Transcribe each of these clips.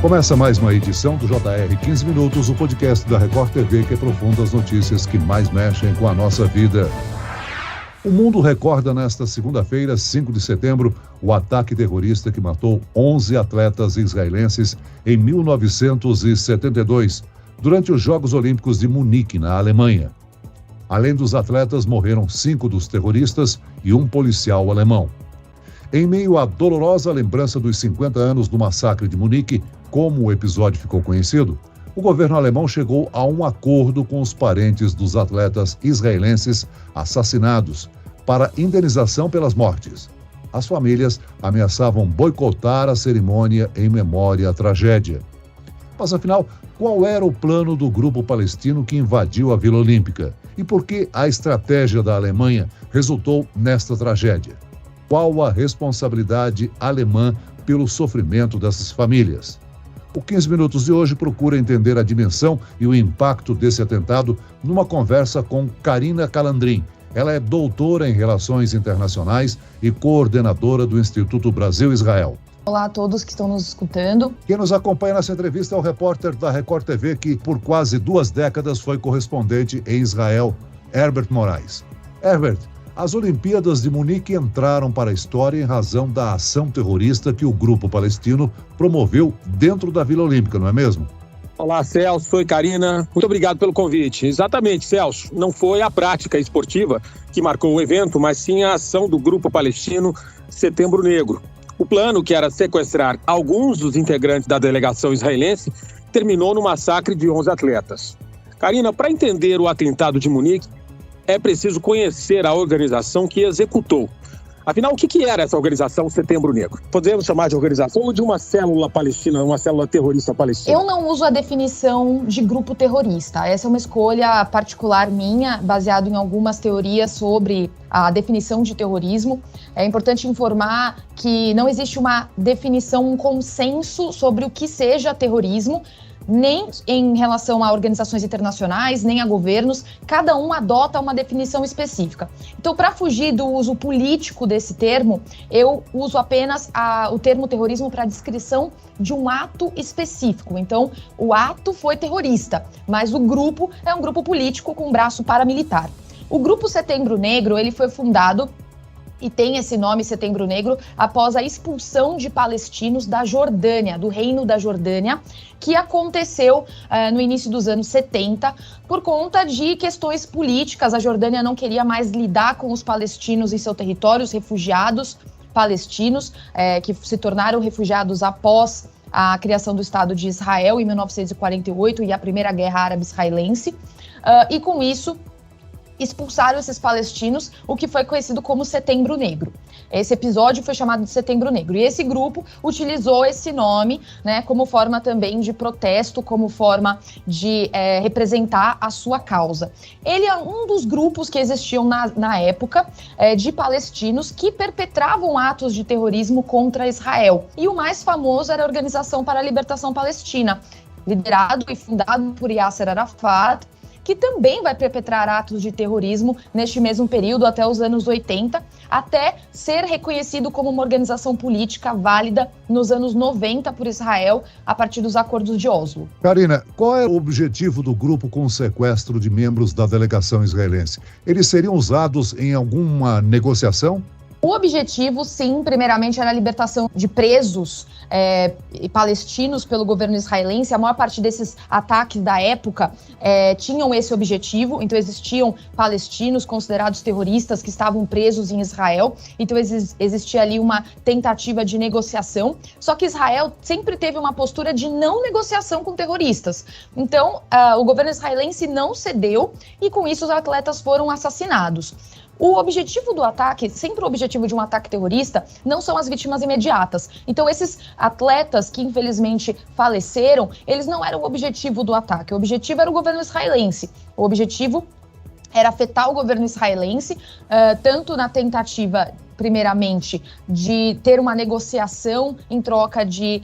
Começa mais uma edição do JR 15 Minutos, o podcast da Record TV que aprofunda as notícias que mais mexem com a nossa vida. O mundo recorda nesta segunda-feira, 5 de setembro, o ataque terrorista que matou 11 atletas israelenses em 1972, durante os Jogos Olímpicos de Munique, na Alemanha. Além dos atletas, morreram 5 dos terroristas e um policial alemão. Em meio à dolorosa lembrança dos 50 anos do massacre de Munique, como o episódio ficou conhecido, o governo alemão chegou a um acordo com os parentes dos atletas israelenses assassinados para indenização pelas mortes. As famílias ameaçavam boicotar a cerimônia em memória à tragédia. Mas afinal, qual era o plano do grupo palestino que invadiu a Vila Olímpica? E por que a estratégia da Alemanha resultou nesta tragédia? Qual a responsabilidade alemã pelo sofrimento dessas famílias? O 15 Minutos de hoje procura entender a dimensão e o impacto desse atentado numa conversa com Karina Calandrin. Ela é doutora em Relações Internacionais e coordenadora do Instituto Brasil-Israel. Olá a todos que estão nos escutando. Quem nos acompanha nessa entrevista é o repórter da Record TV que por quase 2 décadas foi correspondente em Israel, Herbert Moraes. Herbert, as Olimpíadas de Munique entraram para a história em razão da ação terrorista que o grupo palestino promoveu dentro da Vila Olímpica, não é mesmo? Olá, Celso. Oi, Karina. Muito obrigado pelo convite. Exatamente, Celso. Não foi a prática esportiva que marcou o evento, mas sim a ação do grupo palestino Setembro Negro. O plano, que era sequestrar alguns dos integrantes da delegação israelense, terminou no massacre de 11 atletas. Karina, para entender o atentado de Munique, é preciso conhecer a organização que executou. Afinal, o que era essa organização Setembro Negro? Podemos chamar de organização ou de uma célula palestina, uma célula terrorista palestina? Eu não uso a definição de grupo terrorista. Essa é uma escolha particular minha, baseada em algumas teorias sobre a definição de terrorismo. É importante informar que não existe uma definição, um consenso sobre o que seja terrorismo, nem em relação a organizações internacionais, nem a governos. Cada um adota uma definição específica. Então, para fugir do uso político desse termo, eu uso apenas o termo terrorismo para a descrição de um ato específico. Então, o ato foi terrorista, mas o grupo é um grupo político com braço paramilitar. O Grupo Setembro Negro, ele foi fundado e tem esse nome, Setembro Negro, após a expulsão de palestinos da Jordânia, do Reino da Jordânia, que aconteceu no início dos anos 70, por conta de questões políticas. A Jordânia não queria mais lidar com os palestinos em seu território, os refugiados palestinos, que se tornaram refugiados após a criação do Estado de Israel em 1948 e a Primeira Guerra Árabe-Israelense, e com isso expulsaram esses palestinos, o que foi conhecido como Setembro Negro. Esse episódio foi chamado de Setembro Negro. E esse grupo utilizou esse nome, né, como forma também de protesto, como forma de representar a sua causa. Ele é um dos grupos que existiam na época de palestinos que perpetravam atos de terrorismo contra Israel. E o mais famoso era a Organização para a Libertação Palestina, liderado e fundado por Yasser Arafat, que também vai perpetrar atos de terrorismo neste mesmo período, até os anos 80, até ser reconhecido como uma organização política válida nos anos 90 por Israel, a partir dos acordos de Oslo. Karina, qual é o objetivo do grupo com o sequestro de membros da delegação israelense? Eles seriam usados em alguma negociação? O objetivo, sim, primeiramente era a libertação de presos palestinos pelo governo israelense. A maior parte desses ataques da época tinham esse objetivo. Então existiam palestinos considerados terroristas que estavam presos em Israel. Então existia ali uma tentativa de negociação. Só que Israel sempre teve uma postura de não negociação com terroristas. Então o governo israelense não cedeu e com isso os atletas foram assassinados. O objetivo do ataque, sempre o objetivo de um ataque terrorista, não são as vítimas imediatas. Então, esses atletas que infelizmente faleceram, eles não eram o objetivo do ataque. O objetivo era o governo israelense. O objetivo era afetar o governo israelense, tanto na tentativa, primeiramente, de ter uma negociação em troca de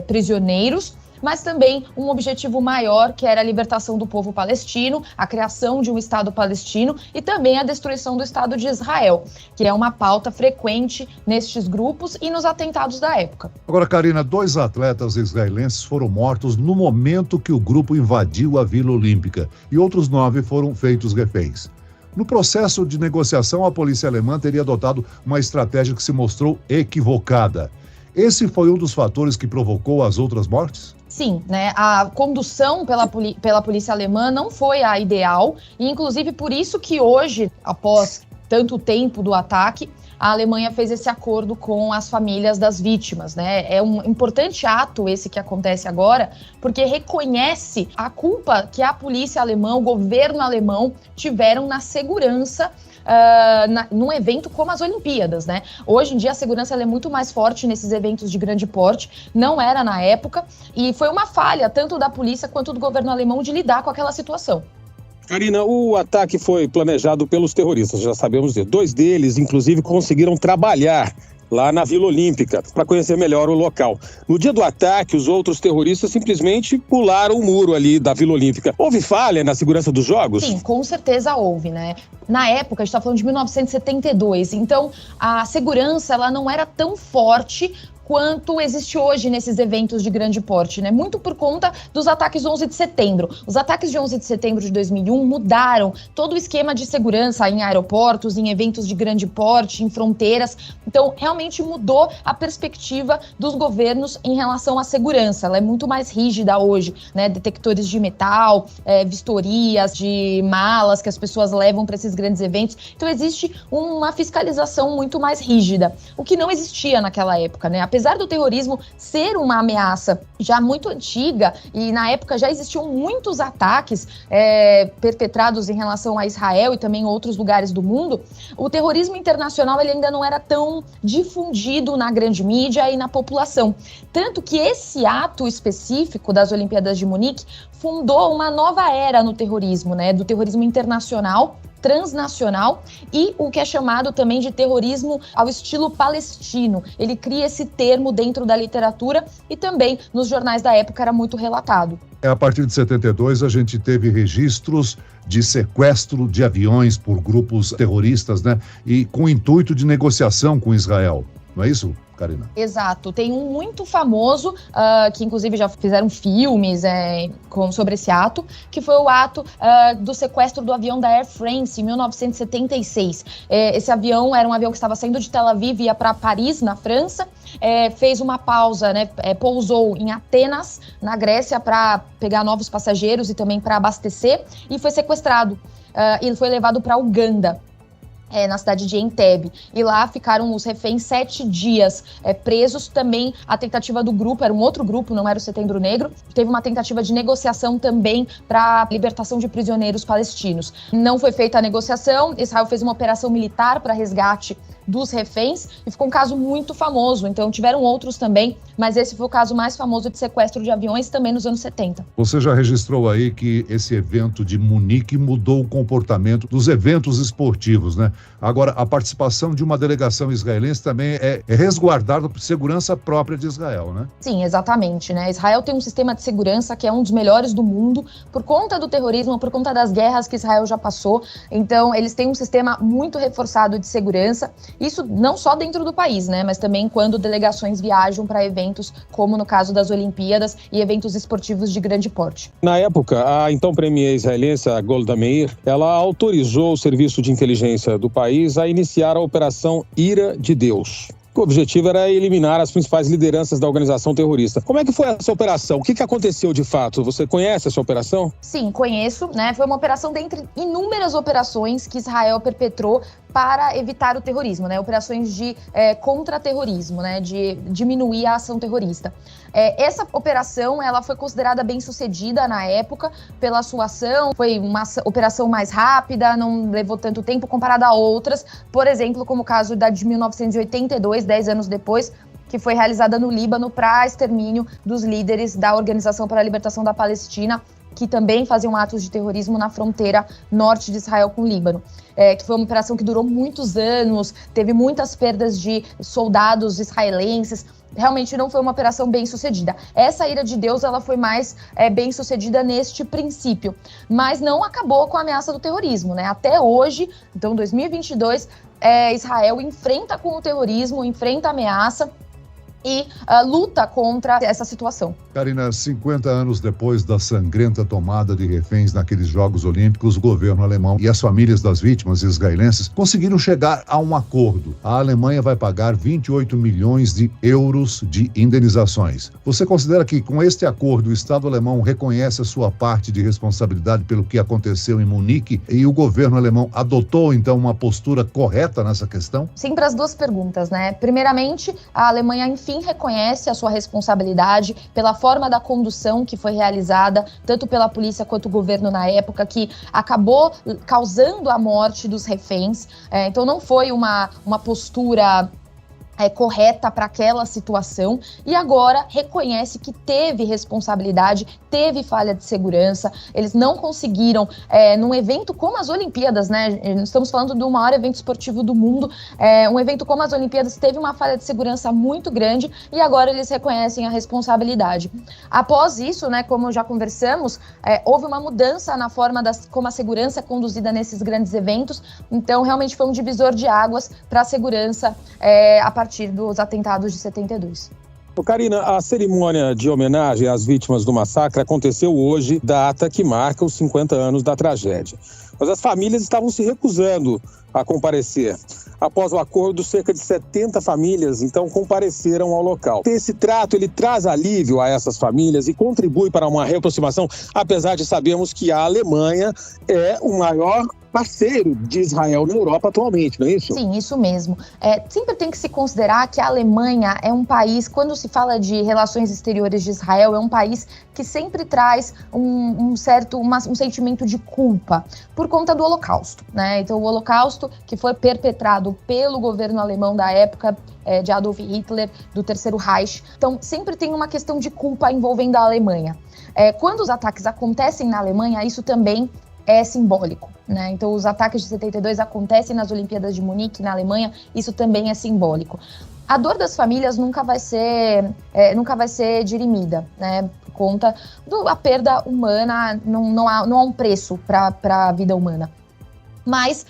prisioneiros, mas também um objetivo maior, que era a libertação do povo palestino, a criação de um Estado palestino e também a destruição do Estado de Israel, que é uma pauta frequente nestes grupos e nos atentados da época. Agora, Karina, 2 atletas israelenses foram mortos no momento que o grupo invadiu a Vila Olímpica e outros 9 foram feitos reféns. No processo de negociação, a polícia alemã teria adotado uma estratégia que se mostrou equivocada. Esse foi um dos fatores que provocou as outras mortes? Sim, né? A condução pela polícia alemã não foi a ideal e, inclusive, por isso que hoje, após tanto tempo do ataque, a Alemanha fez esse acordo com as famílias das vítimas, né? É um importante ato esse que acontece agora, porque reconhece a culpa que a polícia alemã, o governo alemão, tiveram na segurança num evento como as Olimpíadas, né? Hoje em dia a segurança ela é muito mais forte nesses eventos de grande porte, não era na época, e foi uma falha tanto da polícia quanto do governo alemão de lidar com aquela situação. Karina, o ataque foi planejado pelos terroristas, já sabemos disso. 2 deles, inclusive, conseguiram trabalhar lá na Vila Olímpica para conhecer melhor o local. No dia do ataque, os outros terroristas simplesmente pularam o muro ali da Vila Olímpica. Houve falha na segurança dos Jogos? Sim, com certeza houve, né? Na época, a gente está falando de 1972, então a segurança ela não era tão forte quanto existe hoje nesses eventos de grande porte, né? Muito por conta dos ataques 11 de setembro. Os ataques de 11 de setembro de 2001 mudaram todo o esquema de segurança em aeroportos, em eventos de grande porte, em fronteiras. Então, realmente mudou a perspectiva dos governos em relação à segurança. Ela é muito mais rígida hoje, né? Detectores de metal, vistorias de malas que as pessoas levam para esses grandes eventos. Então, existe uma fiscalização muito mais rígida, o que não existia naquela época, né? Apesar do terrorismo ser uma ameaça já muito antiga e na época já existiam muitos ataques perpetrados em relação a Israel e também outros lugares do mundo, o terrorismo internacional ele ainda não era tão difundido na grande mídia e na população. Tanto que esse ato específico das Olimpíadas de Munique fundou uma nova era no terrorismo, né? Do terrorismo internacional, transnacional e o que é chamado também de terrorismo ao estilo palestino. Ele cria esse termo dentro da literatura e também nos jornais da época era muito relatado. A partir de 72 a gente teve registros de sequestro de aviões por grupos terroristas, né? E com o intuito de negociação com Israel, não é isso, Karina? Exato. Tem um muito famoso, que inclusive já fizeram filmes sobre esse ato, que foi o ato do sequestro do avião da Air France em 1976. Esse avião era um avião que estava saindo de Tel Aviv e ia para Paris, na França, fez uma pausa, né, pousou em Atenas, na Grécia, para pegar novos passageiros e também para abastecer, e foi sequestrado. Ele foi levado para Uganda. Na cidade de Entebbe, e lá ficaram os reféns 7 dias presos. Também a tentativa do grupo, era um outro grupo, não era o Setembro Negro, teve uma tentativa de negociação também para a libertação de prisioneiros palestinos. Não foi feita a negociação, Israel fez uma operação militar para resgate dos reféns e ficou um caso muito famoso. Então tiveram outros também, mas esse foi o caso mais famoso de sequestro de aviões também nos anos 70. Você já registrou aí que esse evento de Munique mudou o comportamento dos eventos esportivos, né? Agora, a participação de uma delegação israelense também é resguardada por segurança própria de Israel, né? Sim, exatamente, né? Israel tem um sistema de segurança que é um dos melhores do mundo por conta do terrorismo, por conta das guerras que Israel já passou. Então, eles têm um sistema muito reforçado de segurança. Isso não só dentro do país, né? Mas também quando delegações viajam para eventos como no caso das Olimpíadas e eventos esportivos de grande porte. Na época, a então premier israelense, Golda Meir, ela autorizou o serviço de inteligência do país a iniciar a Operação Ira de Deus. O objetivo era eliminar as principais lideranças da organização terrorista. Como é que foi essa operação? O que aconteceu de fato? Você conhece essa operação? Sim, conheço, né? Foi uma operação dentre inúmeras operações que Israel perpetrou para evitar o terrorismo, né? Operações de contra-terrorismo, né? De diminuir a ação terrorista. Essa operação, ela foi considerada bem sucedida na época pela sua ação. Foi uma operação mais rápida, não levou tanto tempo comparada a outras. Por exemplo, como o caso da de 1982, 10 anos depois, que foi realizada no Líbano para extermínio dos líderes da Organização para a Libertação da Palestina, que também faziam atos de terrorismo na fronteira norte de Israel com o Líbano. Que foi uma operação que durou muitos anos, teve muitas perdas de soldados israelenses. Realmente não foi uma operação bem sucedida. Essa ira de Deus, ela foi mais bem sucedida neste princípio, mas não acabou com a ameaça do terrorismo, né? Até hoje, então 2022, Israel enfrenta com o terrorismo, enfrenta a ameaça e luta contra essa situação. Karina, 50 anos depois da sangrenta tomada de reféns naqueles Jogos Olímpicos, o governo alemão e as famílias das vítimas israelenses conseguiram chegar a um acordo. A Alemanha vai pagar 28 milhões de euros de indenizações. Você considera que com este acordo o Estado alemão reconhece a sua parte de responsabilidade pelo que aconteceu em Munique e o governo alemão adotou então uma postura correta nessa questão? Sim, para as duas perguntas, né? Primeiramente, a Alemanha, enfim, reconhece a sua responsabilidade pela forma da condução que foi realizada, tanto pela polícia quanto o governo na época, que acabou causando a morte dos reféns. Então não foi uma postura correta para aquela situação, e agora reconhece que teve responsabilidade, teve falha de segurança. Eles não conseguiram, num evento como as Olimpíadas, né? Estamos falando do maior evento esportivo do mundo, um evento como as Olimpíadas teve uma falha de segurança muito grande, e agora eles reconhecem a responsabilidade. Após isso, né, como já conversamos, houve uma mudança na forma como a segurança é conduzida nesses grandes eventos, então realmente foi um divisor de águas para a segurança a partir dos atentados de 72. Karina, a cerimônia de homenagem às vítimas do massacre aconteceu hoje, data que marca os 50 anos da tragédia. Mas as famílias estavam se recusando a comparecer. Após o acordo, cerca de 70 famílias, então, compareceram ao local. Esse trato, ele traz alívio a essas famílias e contribui para uma reaproximação, apesar de sabermos que a Alemanha é o maior parceiro de Israel na Europa atualmente, não é isso? Sim, isso mesmo. Sempre tem que se considerar que a Alemanha é um país, quando se fala de relações exteriores de Israel, é um país que sempre traz um sentimento de culpa por conta do Holocausto, né? Então, o Holocausto que foi perpetrado pelo governo alemão da época de Adolf Hitler, do Terceiro Reich. Então, sempre tem uma questão de culpa envolvendo a Alemanha. Quando os ataques acontecem na Alemanha, isso também é simbólico, né? Então, os ataques de 72 acontecem nas Olimpíadas de Munique, na Alemanha, isso também é simbólico. A dor das famílias nunca vai ser dirimida, né? Por conta da perda humana, não há um preço para a vida humana. Mas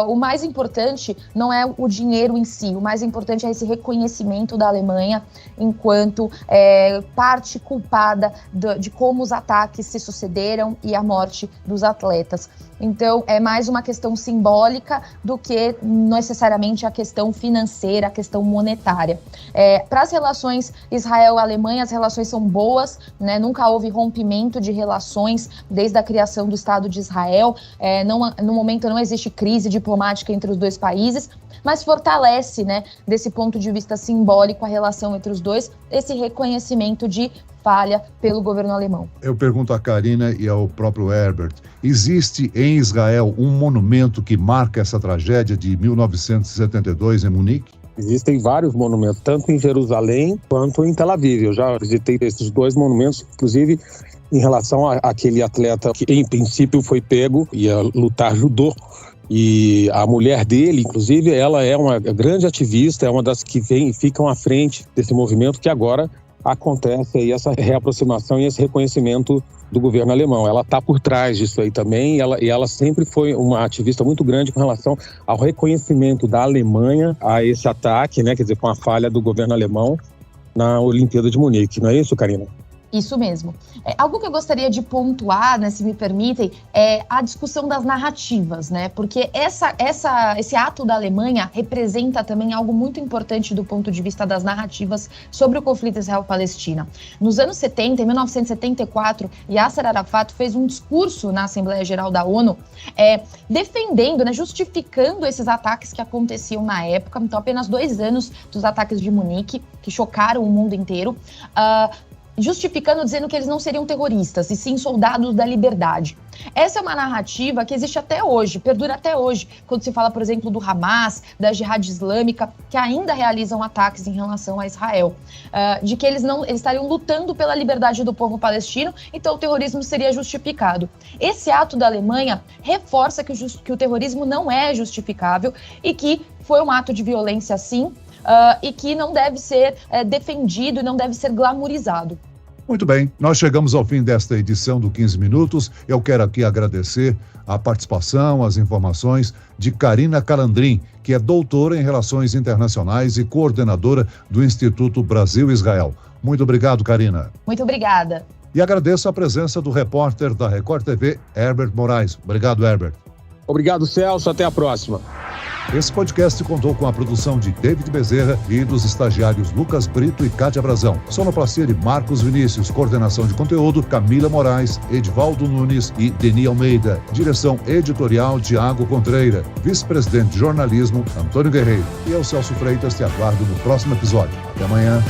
o mais importante não é o dinheiro em si, o mais importante é esse reconhecimento da Alemanha enquanto parte culpada de como os ataques se sucederam e a morte dos atletas. Então, é mais uma questão simbólica do que necessariamente a questão financeira, a questão monetária. Para as relações Israel-Alemanha, as relações são boas, né? Nunca houve rompimento de relações desde a criação do Estado de Israel. No momento não existe crise diplomática entre os dois países, mas fortalece, né, desse ponto de vista simbólico, a relação entre os dois, esse reconhecimento de falha pelo governo alemão. Eu pergunto a Karina e ao próprio Herbert, existe em Israel um monumento que marca essa tragédia de 1972 em Munique? Existem vários monumentos, tanto em Jerusalém quanto em Tel Aviv. Eu já visitei esses dois monumentos, inclusive em relação àquele atleta que, em princípio, foi pego, ia lutar judô. E a mulher dele, inclusive, ela é uma grande ativista, é uma das que ficam à frente desse movimento que agora acontece aí essa reaproximação e esse reconhecimento do governo alemão. Ela está por trás disso aí também, e ela sempre foi uma ativista muito grande com relação ao reconhecimento da Alemanha a esse ataque, né, quer dizer, com a falha do governo alemão na Olimpíada de Munique. Não é isso, Karina? Isso mesmo. Algo que eu gostaria de pontuar, né, se me permitem, é a discussão das narrativas, né? Porque esse ato da Alemanha representa também algo muito importante do ponto de vista das narrativas sobre o conflito Israel-Palestina. Nos anos 70, em 1974, Yasser Arafat fez um discurso na Assembleia Geral da ONU defendendo, né, justificando esses ataques que aconteciam na época. Então, apenas 2 anos dos ataques de Munique, que chocaram o mundo inteiro, justificando, dizendo que eles não seriam terroristas, e sim soldados da liberdade. Essa é uma narrativa que existe até hoje, perdura até hoje, quando se fala, por exemplo, do Hamas, da Jihad Islâmica, que ainda realizam ataques em relação a Israel, de que eles estariam lutando pela liberdade do povo palestino, então o terrorismo seria justificado. Esse ato da Alemanha reforça que o terrorismo não é justificável e que foi um ato de violência, sim, e que não deve ser defendido e não deve ser glamourizado. Muito bem, nós chegamos ao fim desta edição do 15 Minutos. Eu quero aqui agradecer a participação, as informações de Karina Calandrin, que é doutora em Relações Internacionais e coordenadora do Instituto Brasil-Israel. Muito obrigado, Karina. Muito obrigada. E agradeço a presença do repórter da Record TV, Herbert Moraes. Obrigado, Herbert. Obrigado, Celso. Até a próxima. Esse podcast contou com a produção de David Bezerra e dos estagiários Lucas Brito e Kátia Brazão. Sonoplastia de Marcos Vinícius, coordenação de conteúdo Camila Moraes, Edvaldo Nunes e Deni Almeida. Direção editorial Tiago Contreira. Vice-presidente de jornalismo Antônio Guerreiro. E eu, Celso Freitas, te aguardo no próximo episódio. Até amanhã.